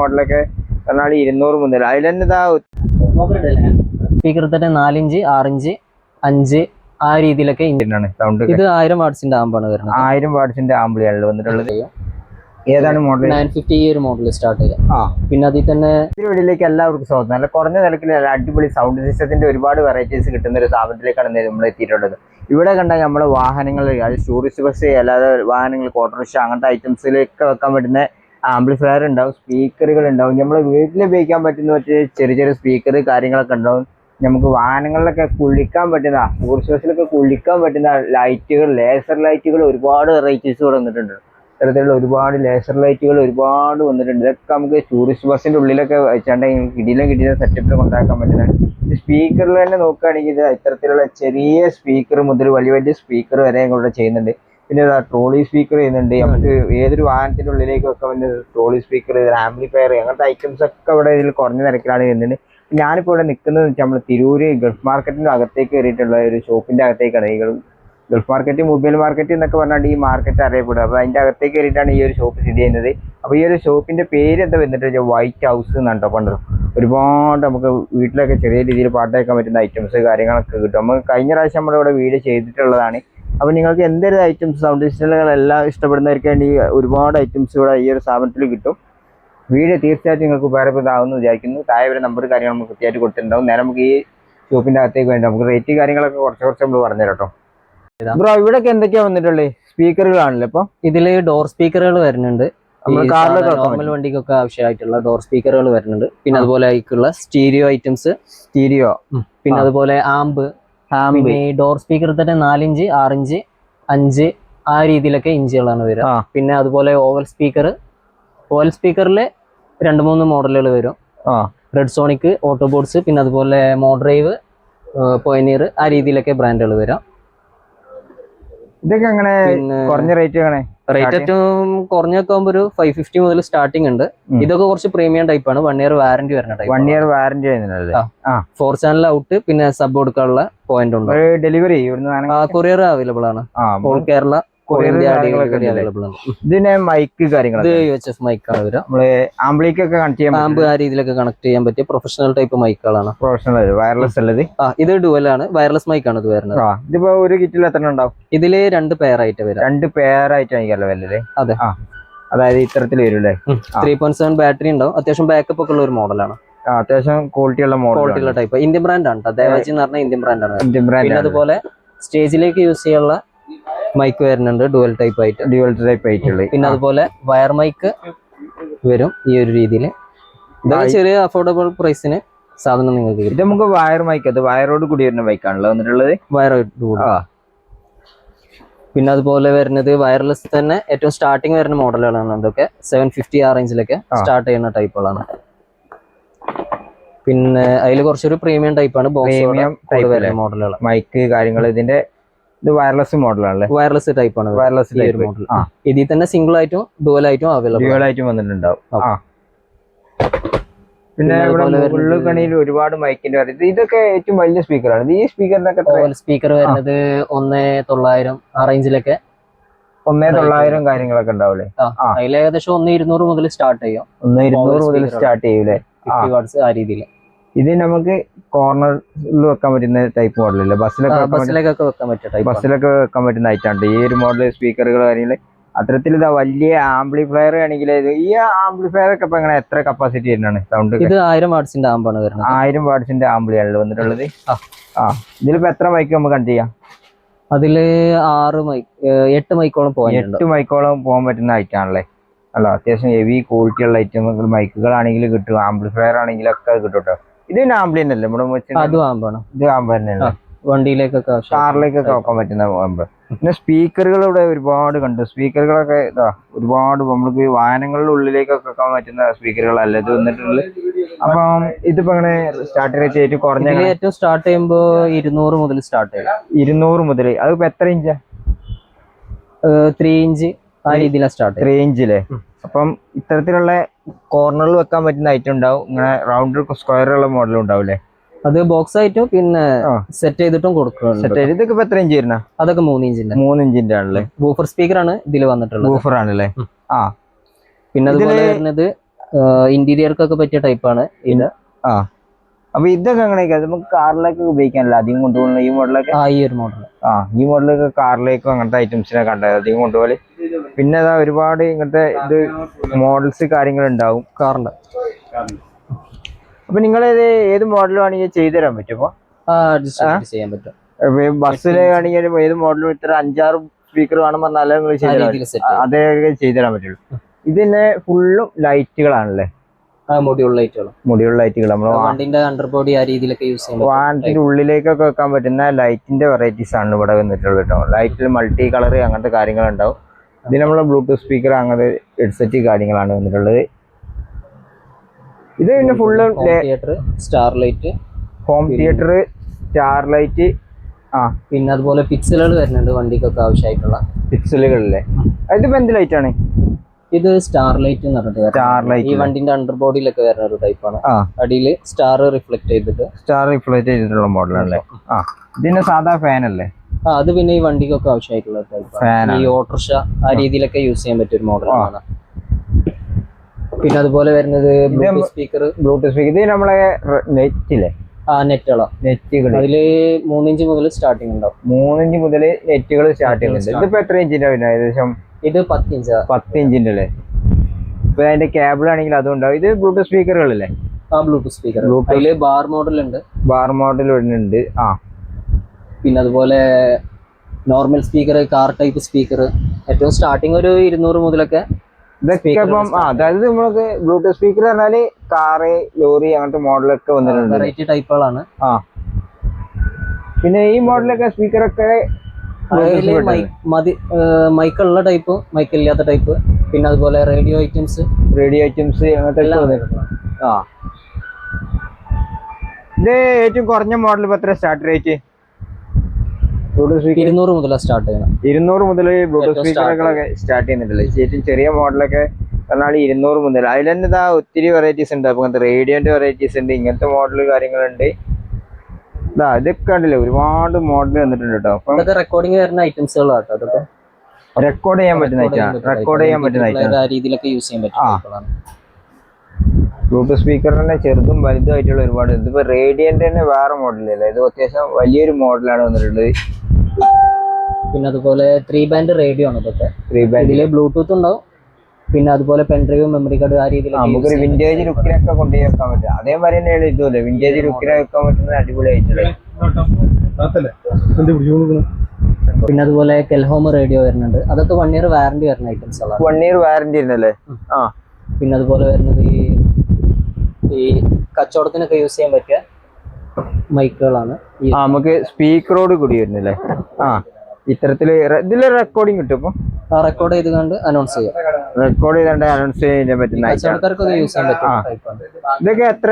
മോഡലൊക്കെ പറഞ്ഞാൽ 200 മുതൽ അതിൽ തന്നെ ഇതാ സ്പീക്കർ തന്നെ 4 ഇഞ്ച് 6 ഇഞ്ച് 5 ആ രീതിയിലൊക്കെ സൗണ്ട്. ഇത് 1000 വാട്ട്സിന്റെ ആമ്പാണ് വരുന്നത്. 1000 വാട്ട്സിന്റെ ആമ്പിളിയാണ് വന്നിട്ടുള്ളത്. ഏതാണ് മോഡൽ? 950 ഈ ഒരു മോഡൽ സ്റ്റാർട്ട് ചെയ്യാം. പിന്നെ അതിൽ തന്നെ വീട്ടിലേക്ക് എല്ലാവർക്കും സ്വാഗതം. നല്ല കുറഞ്ഞ നിരക്കിൽ അടിപൊളി സൗണ്ട് സിസ്റ്റത്തിന്റെ ഒരുപാട് വെറൈറ്റീസ് കിട്ടുന്ന ഒരു സ്ഥാപനത്തിലേക്കാണ് നമ്മൾ എത്തിയിട്ടുള്ളത്. ഇവിടെ കണ്ടാൽ നമ്മൾ വാഹനങ്ങൾ, അത് ടൂറിസ്റ്റ് ബസ് അല്ലാതെ വാഹനങ്ങൾ, ഓട്ടോറിക്ഷ അങ്ങനത്തെ ഐറ്റംസിലേക്ക് വെക്കാൻ പറ്റുന്ന ആംപ്ലിഫയർ ഉണ്ടാവും, സ്പീക്കറുകൾ ഉണ്ടാവും. നമ്മൾ വീട്ടിൽ ഉപയോഗിക്കാൻ പറ്റുന്ന ചെറിയ ചെറിയ സ്പീക്കർ കാര്യങ്ങളൊക്കെ ഉണ്ടാവും. നമുക്ക് വാഹനങ്ങളിലൊക്കെ കുളിക്കാൻ പറ്റുന്ന, ടൂറിസ്റ്റ് ബസ്സിലൊക്കെ കുളിക്കാൻ പറ്റുന്ന ലൈറ്റുകൾ, ലേസർ ലൈറ്റുകൾ ഒരുപാട് വെറൈറ്റീസ് ഇവിടെ വന്നിട്ടുണ്ട്. ഇത്തരത്തിലുള്ള ഒരുപാട് ലേസർ ലൈറ്റുകൾ ഒരുപാട് വന്നിട്ടുണ്ട്. ഇതൊക്കെ നമുക്ക് ടൂറിസ്റ്റ് ബസ്സിന്റെ ഉള്ളിലൊക്കെ വെച്ചാണ്ടെങ്കിൽ കിടിലം സെറ്റപ്പിൽ കൊണ്ടാക്കാൻ പറ്റുന്ന സ്പീക്കറിൽ തന്നെ നോക്കുകയാണെങ്കിൽ ഇത് ഇത്തരത്തിലുള്ള ചെറിയ സ്പീക്കർ മുതൽ വലിയ വലിയ സ്പീക്കർ വരെ ഇവിടെ ചെയ്യുന്നുണ്ട്. പിന്നെ ട്രോളി സ്പീക്കർ ചെയ്യുന്നുണ്ട്. നമുക്ക് ഏതൊരു വാഹനത്തിന്റെ ഉള്ളിലേക്ക് വെക്കാൻ പറ്റുന്ന ട്രോളി സ്പീക്കർ, ആംപ്ലിഫയർ അങ്ങനത്തെ ഐറ്റംസ് ഒക്കെ ഇവിടെ ഇതിൽ കുറഞ്ഞ നിരക്കിലാണ് വരുന്നത്. ഞാനിപ്പോൾ ഇവിടെ നിൽക്കുന്നത് വെച്ചാൽ നമ്മൾ തിരൂര് ഗൾഫ് മാർക്കറ്റിന്റെ അകത്തേക്ക് കയറിയിട്ടുള്ള ഒരു ഷോപ്പിന്റെ അകത്തേക്കാണ്. ഈ ഗൾഫ് മാർക്കറ്റ്, മൊബൈൽ മാർക്കറ്റ് എന്നൊക്കെ പറഞ്ഞാൽ ഈ മാർക്കറ്റ് അറിയപ്പെടുക. അപ്പോൾ അതിന്റെ അകത്തേക്ക് കയറിയിട്ടാണ് ഈ ഒരു ഷോപ്പ് സ്ഥിതി ചെയ്യുന്നത്. അപ്പോൾ ഈ ഒരു ഷോപ്പിന്റെ പേര് എന്താ വന്നിട്ട് വൈറ്റ് ഹൗസ് എന്നാണ് പണ്ടത്. ഒരുപാട് നമുക്ക് വീട്ടിലൊക്കെ ചെറിയ രീതിയിൽ പാട്ട് കേൾക്കാൻ പറ്റുന്ന ഐറ്റംസ് കാര്യങ്ങളൊക്കെ കിട്ടും. നമുക്ക് കഴിഞ്ഞ പ്രാവശ്യം നമ്മളിവിടെ വീഡിയോ ചെയ്തിട്ടുള്ളതാണ്. അപ്പോൾ നിങ്ങൾക്ക് എന്തൊരു ഐറ്റംസ് സൗണ്ട് സിസ്റ്റങ്ങളെല്ലാം ഇഷ്ടപ്പെടുന്നവർക്ക് വേണ്ടി ഒരുപാട് ഐറ്റംസ് ഇവിടെ ഈ ഒരു സ്ഥാപനത്തിൽ കിട്ടും. വീഡിയോ തീർച്ചയായിട്ടും നിങ്ങൾക്ക് ഉപകാരപ്രദമാകുമെന്ന് വിചാരിക്കുന്നു. താഴെ ഒരു നമ്പർ കാര്യങ്ങൾ നമുക്ക് കൃത്യമായിട്ട് കൊടുത്തിട്ടുണ്ടാവും. നേരെ നമുക്ക് ഈ ഷോപ്പിന്റെ അകത്തേക്ക് വേണ്ടി നമുക്ക് റേറ്റ് കാര്യങ്ങളൊക്കെ കുറച്ച് നമ്മൾ പറഞ്ഞുതരാം കേട്ടോ. ബ്രോ, ഇവിടെയൊക്കെ എന്തൊക്കെയാ വന്നിട്ടുള്ളത്? സ്പീക്കറുകളാണല്ലോ. ഇപ്പൊ ഇതില് ഡോർ സ്പീക്കറുകൾ വരുന്നുണ്ട്. നോർമൽ വണ്ടിക്കൊക്കെ ആവശ്യമായിട്ടുള്ള ഡോർ സ്പീക്കറുകൾ വരുന്നുണ്ട്. പിന്നെ അതുപോലെ അതിക്കുള്ള സ്റ്റീരിയോ ഐറ്റംസ്, പിന്നെ അതുപോലെ ആമ്പ്. പിന്നെ ഡോർ സ്പീക്കർ തന്നെ 4 ഇഞ്ച് 6 ഇഞ്ച് 5 ആ രീതിയിലൊക്കെ ഇഞ്ചുകളാണ് വരിക. പിന്നെ അതുപോലെ ഓവൽ സ്പീക്കറിൽ 2-3 മോഡലുകൾ വരും. റെഡ് സോണിക്, ഓട്ടോബോട്സ്, പിന്നെ അതുപോലെ മോഡ്രൈവ്, പോയനീർ ആ രീതിയിലൊക്കെ ബ്രാൻഡുകൾ വരാം. ഇതൊക്കെ അങ്ങനെ കുറഞ്ഞ റേറ്റ് ഏറ്റവും കുറഞ്ഞൊക്കെ ആകുമ്പോൾ ഒരു 550 മുതൽ സ്റ്റാർട്ടിംഗ് ഉണ്ട്. ഇതൊക്കെ കുറച്ച് പ്രീമിയം ടൈപ്പ് ആണ്. 1 ഇയർ വാറന്റി വരുന്ന type. 1 year warranty 4 channel out, പിന്നെ സബ് കൊടുക്കാനുള്ള പോയിന്റ് ഉണ്ട്. ഡെലിവറി കൊറിയർ അവൈലബിൾ ആണ്. ഓൾ കേരള ഇതിന് മൈക്ക് കാര്യങ്ങൾ UHF മൈക്കാണ് വരിക. ആംപ്ലിക്കൊക്കെ കണക്ട് ചെയ്യാൻ, ആമ്പ് ആ രീതിയിലൊക്കെ കണക്ട് ചെയ്യാൻ പറ്റിയ പ്രൊഫഷണൽ ടൈപ്പ് മൈക്കുകളാണ്. പ്രൊഫഷണൽ വയർലെസ് ഉള്ളത്. ഇത് ഡുവൽ ആണ്, വയർലെസ് മൈക്കാണ് ഇത് വരുന്നത്. ഇതിപ്പോ ഒരു കിറ്റിൽ എത്ര ഉണ്ടാവും? ഇതില് 2 പെയർ ആയിട്ട് വരും. 2 പെയർ ആയിട്ടാണ് വല്ലല്ലേ? അതെ. അതായത് ഇത്തരത്തിൽ വരും. 3.7 ബാറ്ററി ഉണ്ടാവും. അത്യാവശ്യം ബാക്കപ്പ് ഒക്കെ ഉള്ള ഒരു മോഡലാണ്. അത്യാവശ്യം ക്വാളിറ്റിയുള്ള ടൈപ്പ്. ഇന്ത്യൻ ബ്രാൻഡ് ആണ്. ദേവാജി എന്ന് പറഞ്ഞ ഇന്ത്യൻ ബ്രാൻഡ് ആണ്. പിന്നെ അതുപോലെ സ്റ്റേജിലേക്ക് യൂസ് ചെയ്യാനുള്ള മൈക്ക് വരുന്നുണ്ട്, ഡുവൽ ടൈപ്പ് ആയിട്ടുള്ള. പിന്നെ അതുപോലെ വയർ മൈക്ക് വരും ഈ ഒരു രീതിയിൽ. ഇതൊക്കെ ചെറിയ അഫോർഡബിൾ പ്രൈസിന് സാധനം നിങ്ങൾക്ക് കിട്ടും. ഇത് നമുക്ക് വയർ മൈക്ക്, അത് വയറോട് കൂടി വരുന്ന മൈക്കാണല്ലോ വന്നിട്ടുള്ളത്. വയറോട് കൂടി. പിന്നെ അതുപോലെ വരുന്നത് വയർലെസ് തന്നെ ഏറ്റവും സ്റ്റാർട്ടിങ് വരുന്ന മോഡലുകളാണ്. അതൊക്കെ 750 ആ റേഞ്ചിലൊക്കെ സ്റ്റാർട്ട് ചെയ്യുന്ന ടൈപ്പുകളാണ്. പിന്നെ അതിൽ കുറച്ചൊരു പ്രീമിയം ടൈപ്പാണ് മോഡലുകൾ, മൈക്ക് കാര്യങ്ങൾ. ഇത് വയർലെസ് മോഡലാണല്ലേ? വയർലെസ് ടൈപ്പ് ആണ്. Wireless model. ഇതിൽ തന്നെ സിംഗിൾ ആയിട്ടും ഡുവൽ ആയിട്ടും അവൈലബിൾ ആയിട്ടും വന്നിട്ടുണ്ടാവും. പിന്നെ ഫുള്ള് കണിയിൽ ഒരുപാട് മൈക്കിന്റെ ഇതൊക്കെ ഏറ്റവും വലിയ സ്പീക്കറാണ്. ഈ സ്പീക്കറിനൊക്കെ സ്പീക്കർ വരുന്നത് 1900 ആ റേഞ്ചിലൊക്കെ 1900 കാര്യങ്ങളൊക്കെ ഉണ്ടാവില്ലേ? അതിൽ ഏകദേശം 1200 മുതൽ സ്റ്റാർട്ട് ചെയ്യും. 1200 മുതൽ സ്റ്റാർട്ട് ചെയ്യൂലേ? 50 വാട്ട്സ് ആ രീതിയിൽ. ഇത് നമുക്ക് കോർണറിൽ വെക്കാൻ പറ്റുന്ന ടൈപ്പ് മോഡലല്ലേ? ബസ്സിലൊക്കെ വെക്കാൻ പറ്റുന്ന ഐറ്റാണ് ഈ ഒരു മോഡൽ സ്പീക്കറുകൾ കാര്യങ്ങള്. അത്തരത്തിൽ ഇതാ വലിയ ആംപ്ലിഫയർ ആണെങ്കിൽ ഈ ആംപ്ലിഫയർ ഒക്കെ ഇപ്പൊ എത്ര കപ്പാസിറ്റി വരുന്നതാണ് സൗണ്ട്? ഇത് 1000 വാട്ട്സിന്റെ ആമ്പാണ് വരുന്നത്. 1000 വാട്ട്സിന്റെ ആംപ്ലിയാണല്ലോ വന്നിട്ടുള്ളത്. ഇതിലിപ്പോ എത്ര മൈക്ക് നമുക്ക് കണക്ട് ചെയ്യാം? അതില് 8 മൈക്കോളം പോകാൻ പറ്റുന്ന ഐറ്റാണല്ലേ? അല്ല, അത്യാവശ്യം ഹെവി ക്വാളിറ്റി ഉള്ള ഐറ്റം മൈക്കുകളാണെങ്കിൽ കിട്ടും, ആംപ്ലിഫയർ ആണെങ്കിലൊക്കെ കിട്ടും കേട്ടോ. ഇത് പിന്നെ ആംപ്ലി തന്നെയല്ലേ നമ്മുടെ? അതും ആമ്പാണ്. ഇത് ആമ്പ് തന്നെയല്ലേ? വണ്ടിയിലേക്കൊക്കെ കാറിലേക്കൊക്കെ വെക്കാൻ പറ്റുന്ന ആമ്പ്. പിന്നെ സ്പീക്കറുകൾ ഇവിടെ ഒരുപാട് കണ്ടു. സ്പീക്കറുകളൊക്കെ ഒരുപാട് നമുക്ക് വാഹനങ്ങളുടെ ഉള്ളിലേക്കൊക്കെ വെക്കാൻ പറ്റുന്ന സ്പീക്കറുകളല്ല ഇത് വന്നിട്ടുള്ളത്. അപ്പം ഇതിപ്പോ അങ്ങനെ സ്റ്റാർട്ട് റേറ്റ് ഏറ്റവും കുറഞ്ഞ ഏറ്റവും സ്റ്റാർട്ട് ചെയ്യുമ്പോ 200 മുതൽ സ്റ്റാർട്ട് ചെയ്യും. 200 മുതൽ. അതിപ്പോ എത്ര ഇഞ്ചാ? 3 ഇഞ്ച് ആ രീതിയിലാണ് സ്റ്റാർട്ട്. 3 ഇഞ്ചിലെ. അപ്പം ഇത്തരത്തിലുള്ള കോർണറിൽ വെക്കാൻ പറ്റുന്ന ഐറ്റം ഉണ്ടാവും. ഇങ്ങനെ റൗണ്ട് സ്ക്വയർ ഉള്ള മോഡലും ഉണ്ടാവില്ലേ? അത് ബോക്സ് ആയിട്ടും പിന്നെ സെറ്റ് ചെയ്തിട്ടും കൊടുക്കുന്നുണ്ട്. ഇതൊക്കെ ഇപ്പൊ എത്ര ഇഞ്ച് വരുന്ന? അതൊക്കെ 3 ഇഞ്ചിന്റെ. 3 ഇഞ്ചിന്റെ ആണല്ലേ? ബൂഫർ സ്പീക്കർ ആണ് ഇതിൽ വന്നിട്ടുള്ളത്. ബൂഫർ ആണല്ലേ? പിന്നെ അതുപോലെ വരുന്നത് ഇന്റീരിയർക്കൊക്കെ പറ്റിയ ടൈപ്പാണ് ഇത്. ആ അപ്പൊ ഇതൊക്കെ എങ്ങനെയൊക്കെ നമുക്ക് കാറിലേക്ക് ഉപയോഗിക്കാനല്ല അധികം കൊണ്ടുപോകുന്ന ഈ മോഡലൊക്കെ? ഈ ഒരു മോഡൽ. ഈ മോഡലൊക്കെ കാറിലേക്കും അങ്ങനത്തെ ഐറ്റംസിനെ കണ്ടത് അധികം കൊണ്ടുപോലെ. പിന്നെ അതാ ഒരുപാട് ഇങ്ങനത്തെ ഇത് മോഡൽസ് കാര്യങ്ങൾ ഉണ്ടാവും കാറിന്റെ. അപ്പൊ നിങ്ങൾ ഏത് മോഡൽ വേണമെങ്കിൽ ചെയ്തു തരാൻ പറ്റുമോ? ചെയ്യാൻ പറ്റും. ബസ്സിലാണെങ്കിൽ ഏത് മോഡലും ഇത്ര 5-6 സ്പീക്കർ വേണം പറഞ്ഞാലേ നിങ്ങൾ അതേ ചെയ്തു തരാൻ പറ്റുള്ളൂ. ഇതിന്റെ ഫുള്ളും ലൈറ്റുകളാണല്ലേ? മുടിയുള്ള ലൈറ്റുകൾ നമ്മൾ വണ്ടിന്റെ അണ്ടർബോഡി ആ രീതിയിലൊക്കെ യൂസ് ചെയ്യാൻ വാഹനത്തിന്റെ ഉള്ളിലേക്കൊക്കെ വെക്കാൻ പറ്റുന്ന ലൈറ്റിന്റെ വെറൈറ്റീസ് ആണ് ഇവിടെ വന്നിട്ടുള്ളത് കേട്ടോ. ലൈറ്റിൽ മൾട്ടി കളർ അങ്ങനത്തെ കാര്യങ്ങളുണ്ടാവും. ഇത് നമ്മളെ ബ്ലൂടൂത്ത് സ്പീക്കർ അങ്ങനത്തെ ഹെഡ്സെറ്റ് കാര്യങ്ങളാണ് വന്നിട്ടുള്ളത്. ഇത് പിന്നെ full star light, home theatre, star light. പിന്നെ അതുപോലെ പിക്സലുകൾ വരുന്നുണ്ട് വണ്ടിക്കൊക്കെ ആവശ്യമായിട്ടുള്ള പിക്സലുകളിലെ. ഇതിപ്പോ എന്ത് ലൈറ്റ് ആണ്? ഇത് സ്റ്റാർ ലൈറ്റ് എന്ന് പറഞ്ഞിട്ട് ഈ വണ്ടിന്റെ അണ്ടർബോഡിയിലൊക്കെ വരുന്ന ഒരു ടൈപ്പാണ്. അടിയിൽ സ്റ്റാർ റിഫ്ലക്ട് ചെയ്തിട്ടുള്ള മോഡലല്ലേ? ഇതിന്റെ സാധാ ഫാൻ അല്ലേ? അത് പിന്നെ ഈ വണ്ടിക്കൊക്കെ ആവശ്യമായിട്ടുള്ള ടൈപ്പാണ്. ഈ ഓട്ടോറിക്ഷ ആ രീതിയിലൊക്കെ യൂസ് ചെയ്യാൻ പറ്റിയ ഒരു മോഡലാണ്. പിന്നെ അതുപോലെ വരുന്നത് ബ്ലൂടൂത്ത് സ്പീക്കർ. ഇത് നമ്മളെ നെറ്റിലെ നെറ്റുകൾ അതില് 3 ഇഞ്ച് മുതൽ സ്റ്റാർട്ടിങ് ഉണ്ടാവും. 3 ഇഞ്ച് മുതൽ നെറ്റുകൾ സ്റ്റാർട്ടിങ് ഉണ്ട്. ഇതിപ്പോ എത്ര ഇഞ്ചിന്റെ പിന്നെ ഏകദേശം? ഇത് 10 ഇഞ്ചിന്റെ അല്ലേ? ഇപ്പൊ അതിന്റെ കേബിൾ ആണെങ്കിൽ അതുണ്ടാവും. ഇത് ബ്ലൂടൂത്ത് സ്പീക്കറുകളല്ലേ? Bluetooth speaker. അതില് ബാർ മോഡൽ ഉണ്ട്. ബാർ മോഡൽ ഉണ്ട്. പിന്നെ അതുപോലെ normal speaker, car type speaker. ഏറ്റവും സ്റ്റാർട്ടിങ് ഒരു 200 മുതലൊക്കെ. ഇതൊക്കെ ഇപ്പം അതായത് നമ്മൾക്ക് ബ്ലൂടൂത്ത് സ്പീക്കർ പറഞ്ഞാല് കാറ്, ലോറി അങ്ങനത്തെ മോഡലൊക്കെ വന്നിട്ടുണ്ട്. വെറൈറ്റി ടൈപ്പുകളാണ്. പിന്നെ ഈ മോഡലൊക്കെ സ്പീക്കറൊക്കെ മൈക്കുള്ള ടൈപ്പ്, മൈക്കില്ലാത്ത ടൈപ്പ്. പിന്നെ അതുപോലെ റേഡിയോ ഐറ്റംസ് അങ്ങനത്തെ ഇത് ഏറ്റവും കുറഞ്ഞ മോഡൽ എത്ര സ്റ്റാർട്ട് റേറ്റ്? 200 മുതലാണ് സ്റ്റാർട്ട് ചെയ്യണം. 200 മുതൽ ബ്ലൂടൂത്ത് സ്പീക്കറുകളൊക്കെ സ്റ്റാർട്ട് ചെയ്യുന്നുണ്ടല്ലേ? ഏറ്റവും ചെറിയ മോഡലൊക്കെ പറഞ്ഞാൽ 200 മുതൽ. അതിൽ തന്നെ ഇതാ ഒത്തിരി വെറൈറ്റീസ് ഉണ്ട്. അപ്പൊ അങ്ങനത്തെ റേഡിയോന്റെ വെറൈറ്റീസ് ഉണ്ട്, ഇങ്ങനത്തെ മോഡൽ കാര്യങ്ങളുണ്ട്. ഇതൊക്കെ ഉണ്ടല്ലേ, ഒരുപാട് മോഡൽ വന്നിട്ടുണ്ട് കേട്ടോ. അപ്പൊ റെക്കോർഡിംഗ് വരുന്ന ഐറ്റംസുകളാട്ടോ. അതൊക്കെ റെക്കോർഡ് ചെയ്യാൻ പറ്റുന്ന രീതിയിലൊക്കെ യൂസ് ചെയ്യാൻ പറ്റും. ബ്ലൂടൂത്ത് സ്പീക്കറിന്റെ ചെറുതും വലുതുമായിട്ടുള്ള ഒരുപാട്. ഇതിപ്പോ റേഡിയന്റെ തന്നെ വേറെ മോഡലല്ലേ? ഇത് അത്യാവശ്യം വലിയൊരു മോഡലാണ് വന്നിട്ടുള്ളത്. പിന്നെ അതുപോലെ 3 ബാൻഡ് റേഡിയോ ആണ് ഇതൊക്കെ. ഇതില് ബ്ലൂടൂത്ത് ഉണ്ടാവും. പിന്നെ അതുപോലെ പെൻഡ്രൈവ്, മെമ്മറി കാർഡ് ആ രീതിയിൽ നമുക്കൊരു വിന്റേജ് ലുക്കിനൊക്കെ കൊണ്ടുപോയി വെക്കാൻ പറ്റും. അതേമാതിരി തന്നെയാണ് ഇതുപോലെ വിന്റേജ് ലുക്കിനെ വെക്കാൻ പറ്റുന്നത്. അടിപൊളിയായിട്ടുള്ളത്. പിന്നെ അതുപോലെ കെൽഹോം റേഡിയോ വരുന്നുണ്ട്. അതൊക്കെ 1 ഇയർ വാറന്റി വരുന്ന ഐറ്റംസ് ആണ്. 1 ഇയർ വാറന്റി ഇരുന്നല്ലേ? പിന്നെ അതുപോലെ വരുന്നത് ഈ കച്ചവടത്തിനൊക്കെ യൂസ് ചെയ്യാൻ പറ്റിയ മൈക്കുകളാണ്. നമുക്ക് സ്പീക്കറോട് കൂടി വരുന്നില്ലേ? ഇത്തരത്തില് ഇതില് റെക്കോർഡിംഗ് കിട്ടും. ഇപ്പൊ റെക്കോർഡ് ചെയ്തുകൊണ്ട് അനൗൺസ് ചെയ്യാം. റെക്കോർഡ് ചെയ്താണ്ട് അനൗൺസ് ചെയ്യാൻ പറ്റുന്ന കച്ചവടക്കാർക്കൊക്കെ യൂസ് ചെയ്യാൻ പറ്റും. ഇതൊക്കെ എത്ര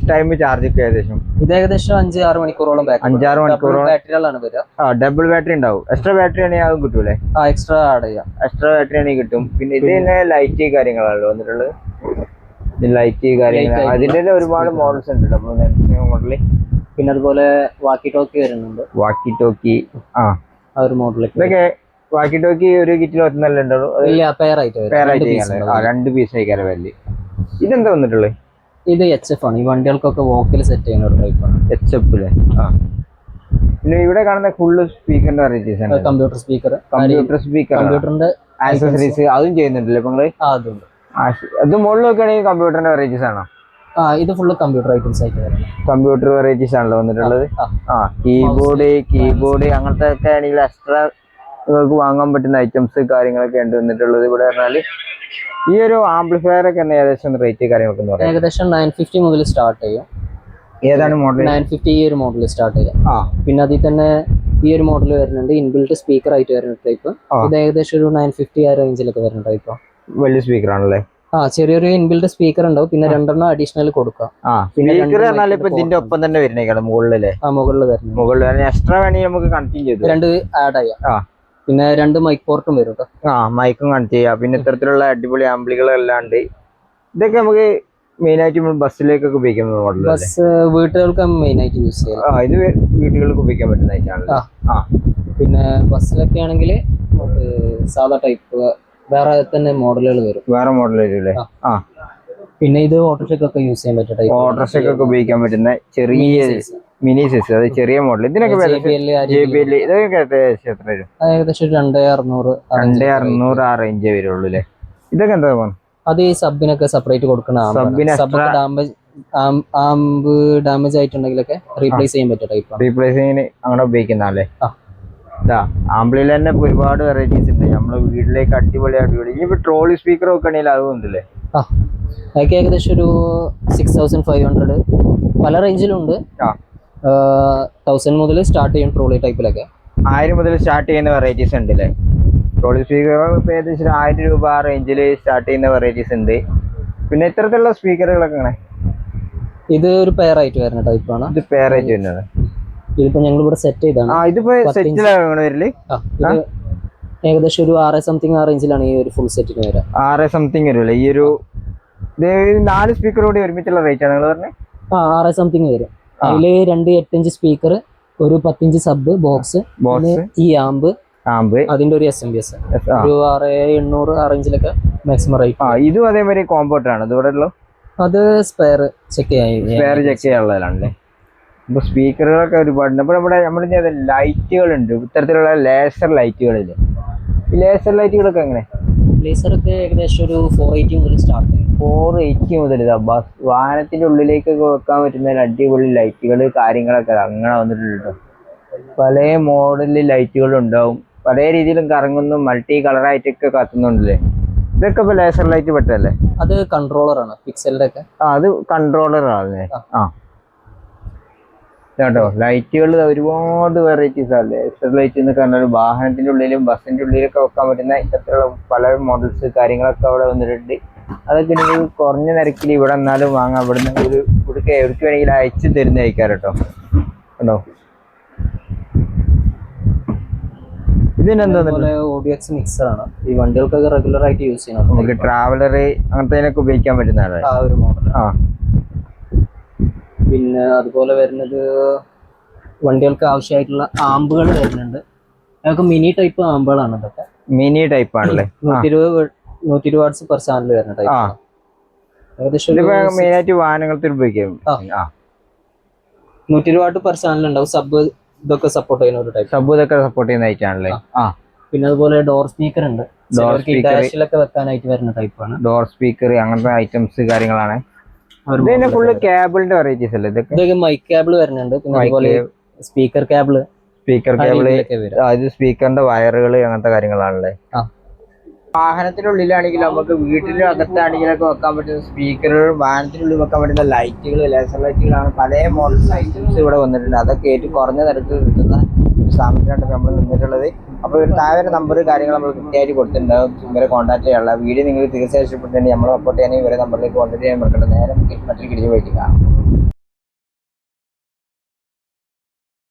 ടൈം ചാർജ് ഒക്കെ ഏകദേശം? ഇത് ഏകദേശം 5-6 മണിക്കൂറോളം 5-6 മണിക്കൂറോളം ബാറ്ററികളാണ് വരിക. ഡബിൾ ബാറ്ററി ഉണ്ടാവും. എക്സ്ട്രാ ബാറ്ററി ആണെങ്കിൽ അതും കിട്ടൂലേ? എക്സ്ട്രാ ആഡ് ചെയ്യാം. എക്സ്ട്രാ ബാറ്ററി ആണെങ്കിൽ കിട്ടും. പിന്നെ ഇത് തന്നെ ലൈറ്റ് കാര്യങ്ങളാണല്ലോ വന്നിട്ടുള്ളത്. ലൈറ്റ് കാര്യങ്ങൾ അതിന്റെ ഒരുപാട് മോഡൽസ് ഉണ്ട് മോഡല്. പിന്നെ അതുപോലെ വാക്കി ടോക്കി വരുന്നുണ്ട്. വാക്കി ടോക്കി ഒരു മോഡൽ. ഇതൊക്കെ വാക്കി ടോക്കി ഒരു കിറ്റിൽ ഒന്നല്ലേ ഉണ്ടോ? പെയർ ആയിട്ട് 2 പീസ് ആയിക്കാരം വല്ല്. ഇതെന്താ വന്നിട്ടുള്ളത്? ഇത് HF ആണ്. ഈ വണ്ടികൾക്കൊക്കെ വോക്കൽ സെറ്റ് ചെയ്യുന്ന ഒരു ടൈപ്പാണ്. HF അല്ലേ? പിന്നെ ഇവിടെ കാണുന്ന ഫുള്ള് സ്പീക്കറിന്റെ വെറൈറ്റീസ് ആണ്. കമ്പ്യൂട്ടർ സ്പീക്കർ, കമ്പ്യൂട്ടറിന്റെ ആക്സസറീസ് അതും ചെയ്യുന്നുണ്ടല്ലേ ഇപ്പൊ നിങ്ങള്? അതുണ്ട്. അത് മുകളിൽ നോക്കുകയാണെങ്കിൽ കമ്പ്യൂട്ടറിന്റെ വെറൈറ്റീസ് ആണോ? ഇത് ഫുള്ള് കമ്പ്യൂട്ടർ ഐറ്റംസ് ആയിട്ട് വരുന്നത്. കമ്പ്യൂട്ടർ വെറൈറ്റീസ് ആണല്ലോ വന്നിട്ടുള്ളത്. കീബോർഡ് അങ്ങനത്തെ ഒക്കെ ആണെങ്കിൽ എക്സ്ട്രാ നിങ്ങൾക്ക് വാങ്ങാൻ പറ്റുന്ന ഐറ്റംസ് കാര്യങ്ങളൊക്കെ ഉണ്ട് വന്നിട്ടുള്ളത്. ഇവിടെ പറഞ്ഞാല് ഈ ഒരു ആംപ്ലിഫയർ ഒക്കെ ഏകദേശം റേറ്റ് കാര്യങ്ങളൊക്കെ ഏകദേശം 950 മുതൽ സ്റ്റാർട്ട് ചെയ്യും. ഏതാണ് മോഡൽ? 950 ഈ ഒരു മോഡൽ സ്റ്റാർട്ട് ചെയ്യാം. പിന്നെ അതിൽ തന്നെ ഈ ഒരു മോഡൽ വരുന്നുണ്ട്. ഇൻബിൽറ്റ് സ്പീക്കർ ആയിട്ട് വരുന്ന ടൈപ്പ്. ഇത് ഏകദേശം ഒരു 950 ആ റേഞ്ചിലൊക്കെ വരുന്ന ടൈപ്പ്. വലിയ സ്പീക്കർ ആണല്ലേ? ചെറിയൊരു ഇൻബിൽറ്റ് സ്പീക്കർ ഉണ്ടാവും. പിന്നെ 2 അഡീഷണൽ കൊടുക്കാം. ഇതിന്റെ ഒപ്പം തന്നെ വരുന്നേക്കാണ് മുകളിലല്ലേ? മുകളിൽ എക്സ്ട്രാ വേണമെങ്കിൽ നമുക്ക് കണക്ട് ചെയ്ത് 2 ആഡ് ചെയ്യാം. പിന്നെ 2 മൈക്ക് പോർട്ടും വരും കേട്ടോ. മൈക്കും കണക്ട് ചെയ്യാം. പിന്നെ ഇത്തരത്തിലുള്ള അടിപൊളി ആംപ്ലികളെല്ലാം ഉണ്ട്. ഇതൊക്കെ നമുക്ക് മെയിൻ ആയിട്ട് ബസ്സിലേക്കൊക്കെ ഉപയോഗിക്കുന്ന മോഡൽ. ബസ് വീട്ടുകൾക്ക് മെയിൻ ആയിട്ട് യൂസ് ചെയ്യാം. ഇത് വീട്ടുകൾക്ക് ഉപയോഗിക്കാൻ പറ്റുന്നതായിട്ടാണ്. പിന്നെ ബസ്സിലൊക്കെ ആണെങ്കിൽ സാധാ ടൈപ്പ് വേറെ തന്നെ മോഡലുകൾ വരും. വേറെ മോഡൽ വരും അല്ലേ? പിന്നെ ഇത് ഓട്ടോറിക്ഷയ്ക്കൊക്കെ യൂസ് ചെയ്യാൻ പറ്റിയ ടൈപ്പ് ഓട്ടോറിക്ഷയ്ക്കൊക്കെ ഉപയോഗിക്കാൻ പറ്റുന്ന ചെറിയ മിനി സൈസ്, അത് ചെറിയ മോഡൽ. ഇതിനൊക്കെ JBL ഇതൊക്കെ ഏകദേശം എത്ര വരും? ഏകദേശം 2600 2600 ആ റേഞ്ചേ വരുള്ളൂ അല്ലേ? ഇതൊക്കെ എന്താ അത് ഈ സബിനൊക്കെ സെപ്പറേറ്റ് കൊടുക്കുന്ന ആമ്പ് ഡാമേജ് ആയിട്ടുണ്ടെങ്കിലൊക്കെ റീപ്ലേസ് ചെയ്യാൻ പറ്റിയ ടൈപ്പ്. റീപ്ലേസിങ്ങിന് അങ്ങനെ ഉപയോഗിക്കുന്നല്ലേ? ആംബ്ലിയിൽ തന്നെ ഒരുപാട് വെറൈറ്റീസ് ഉണ്ട്. നമ്മളെ വീട്ടിലേക്ക് അടിപൊളി ഇനി ട്രോളി സ്പീക്കർ ഒക്കെ ആണെങ്കിൽ അതും ഉണ്ടല്ലേ? അതൊക്കെ ഏകദേശം ഒരു 6500 പല റേഞ്ചിലുണ്ട്. 1000 മുതൽ സ്റ്റാർട്ട് ചെയ്യും ട്രോളി ടൈപ്പിലൊക്കെ. 1000 മുതൽ സ്റ്റാർട്ട് ചെയ്യുന്ന വെറൈറ്റീസ് ഉണ്ട് അല്ലേ? ട്രോളി സ്പീക്കറുകൾ ഇപ്പോൾ ഏകദേശം 1000 രൂപ ആ റേഞ്ചിൽ സ്റ്റാർട്ട് ചെയ്യുന്ന വെറൈറ്റീസ് ഉണ്ട്. പിന്നെ ഇത്തരത്തിലുള്ള സ്പീക്കറുകളൊക്കെ അങ്ങനെ ഇത് ഒരു പെയർ ആയിട്ട് വരുന്ന ടൈപ്പാണ്. ഇത് പെയർ ആയിട്ട് വരുന്നത്. ഇതിപ്പോ ഞങ്ങൾ ഇവിടെ സെറ്റ് ചെയ്താണ്. ഇതിപ്പോ സെറ്റിലാണ് വരല്. ഏകദേശം ഒരു 6 സംതിങ് ആ റേഞ്ചിലാണ് ഈ ഒരു ഫുൾ സെറ്റിന് വരാം. 6 സംതിങ് വരുമല്ലേ? ഈ ഒരു 4 സ്പീക്കർ കൂടി ഒരുമിച്ചുള്ള റേറ്റ് ആണ് നിങ്ങൾ പറഞ്ഞത്? 6 സംതിങ് വരും. അതില് 2 8-inch സ്പീക്കർ, ഒരു 10-inch സബ് ബോക്സ്, ഈ ആമ്പ്, അതിന്റെ ഒരു SMBS ഒരു 6800 ആ റേഞ്ചിലൊക്കെ മാക്സിമം റേറ്റ്. ഇതും അതേമാതിരി കോമ്പോർട്ട് ആണ് ഇത് ഇവിടെ ഉള്ളത്? അത് സ്പെയർ ചെക്ക് ചെയ്യാനുള്ളതാണല്ലേ? ഇപ്പൊ സ്പീക്കറുകളൊക്കെ ഒരുപാടുണ്ട്. അപ്പൊ നമ്മുടെ ലൈറ്റുകൾ ഉണ്ട്, ഇത്തരത്തിലുള്ള ലേസർ ലൈറ്റുകളില്ലേ? ഈ ലേസർ ലൈറ്റുകളൊക്കെ എങ്ങനെ? ലേസറൊക്കെ ഏകദേശം ഒരു 480 മുതൽ സ്റ്റാർട്ട് ചെയ്യും. 480 മുതൽ വാഹനത്തിന്റെ ഉള്ളിലേക്കൊക്കെ വെക്കാൻ പറ്റുന്ന അടിപൊളി ലൈറ്റുകൾ കാര്യങ്ങളൊക്കെ അങ്ങനെ വന്നിട്ടുണ്ട്. പല മോഡലിൽ ലൈറ്റുകൾ ഉണ്ടാവും, പല രീതിയിലും കറങ്ങുന്നു, മൾട്ടി കളറായിട്ടൊക്കെ കത്തുന്നുണ്ടല്ലേ? ഇതൊക്കെ ഇപ്പൊ ലേസർ ലൈറ്റ് പെട്ടല്ലേ? അത് കൺട്രോളർ ആണ്, പിക്സലിന്റെ ഒക്കെ. അത് കൺട്രോളർ ആണ്. കേട്ടോ, ലൈറ്റുകൾ ഒരുപാട് വെറൈറ്റീസ് ആണ്. ലേസർ ലൈറ്റ് എന്ന് പറഞ്ഞാൽ വാഹനത്തിന്റെ ഉള്ളിലും ബസ്സിന്റെ ഉള്ളിലൊക്കെ വെക്കാൻ പറ്റുന്ന ഇത്തരത്തിലുള്ള പല മോഡൽസ് കാര്യങ്ങളൊക്കെ അവിടെ വന്നിട്ടുണ്ട്. അതൊക്കെ നിങ്ങൾ കുറഞ്ഞ നിരക്കിൽ ഇവിടെ എന്നാലും വാങ്ങാം. ഇവിടുന്ന് എവിടേക്ക് വേണമെങ്കിലും അയച്ചു തരുന്നതായിരിക്കാം കേട്ടോ. കേട്ടോ, ഇതിനെന്താ ODX മിക്സർ ആണ്. ഈ വണ്ടികൾക്കൊക്കെ റെഗുലർ ആയിട്ട് യൂസ് ചെയ്യണം. നമുക്ക് ട്രാവലർ അങ്ങനത്തെ ഉപയോഗിക്കാൻ പറ്റുന്നതാണ് ആ ഒരു മോഡൽ. പിന്നെ അതുപോലെ വരുന്നത് വണ്ടികൾക്ക് ആവശ്യമായിട്ടുള്ള ആമ്പുകൾ വരുന്നുണ്ട്. അതൊക്കെ മിനി ടൈപ്പ് ആമ്പുകളാണ്. ഇതൊക്കെ മിനി ടൈപ്പ് ആണല്ലേ? 120 വാട്ട്സ് പെർ ചാനൽ വരുന്ന ടൈപ്പ്. ഏകദേശം മെയിനായിട്ട് വാഹനങ്ങൾക്ക് ഉപയോഗിക്കാം. 120 വാട്ട് പെർ ചാനൽ ഉണ്ടാവും. സബ് ഇതൊക്കെ സപ്പോർട്ട് ചെയ്യുന്ന ഒരു ടൈപ്പ്. സബ് ഇതൊക്കെ സപ്പോർട്ട് ചെയ്യുന്നതായിട്ടാണല്ലേ? പിന്നെ അതുപോലെ ഡോർ സ്പീക്കർ ഉണ്ട്. ഡാഷിലൊക്കെ വെക്കാനായിട്ട് വരുന്ന ടൈപ്പാണ്. ഡോർ സ്പീക്കർ അങ്ങനത്തെ ഐറ്റംസ് കാര്യങ്ങളാണ്. ഫുള്ള് കേബിളിന്റെ വെറൈറ്റീസ് അല്ലേ ഇതൊക്കെ? മൈക്ക് കേബിൾ വരുന്നുണ്ട്. പിന്നെ അതുപോലെ സ്പീക്കർ കേബിള്, അത് സ്പീക്കറിന്റെ വയറുകൾ അങ്ങനത്തെ കാര്യങ്ങളാണല്ലേ? വാഹനത്തിനുള്ളിലാണെങ്കിലും നമുക്ക് വീട്ടിലും അകത്താണെങ്കിലൊക്കെ വെക്കാൻ പറ്റുന്ന സ്പീക്കറുകൾ, വാഹനത്തിനുള്ളിൽ വെക്കാൻ പറ്റുന്ന ലൈറ്റുകൾ, ലേസർ ലൈറ്റുകളാണ്. പല മോഡൽസ് ഐറ്റംസ് ഇവിടെ വന്നിട്ടുണ്ട്. അതൊക്കെ ഏറ്റവും കുറഞ്ഞ നിരക്ക് കിട്ടുന്ന ഒരു സ്ഥാപനത്തിലാണ് നമ്മൾ നിന്നിട്ടുള്ളത്. അപ്പോൾ ഒരു താഴെ നമ്പർ കാര്യങ്ങൾ നമ്മൾ കൃത്യമായിട്ട് കൊടുത്തിട്ടുണ്ടാകും. ഇവരെ കോൺടാക്ട് ചെയ്യാനുള്ള വീഡിയോ നിങ്ങൾ തീർച്ചയായും ഇഷ്ടപ്പെട്ടുണ്ടെങ്കിൽ നമ്മൾ സപ്പോർട്ട് ചെയ്യാനും ഇവരെ നമ്പറിലേക്ക് കോൺടാക്ട് ചെയ്യാൻ പറ്റുന്നത്. നേരെ മറ്റൊരു കിഴിവ് വയ്ക്കുക.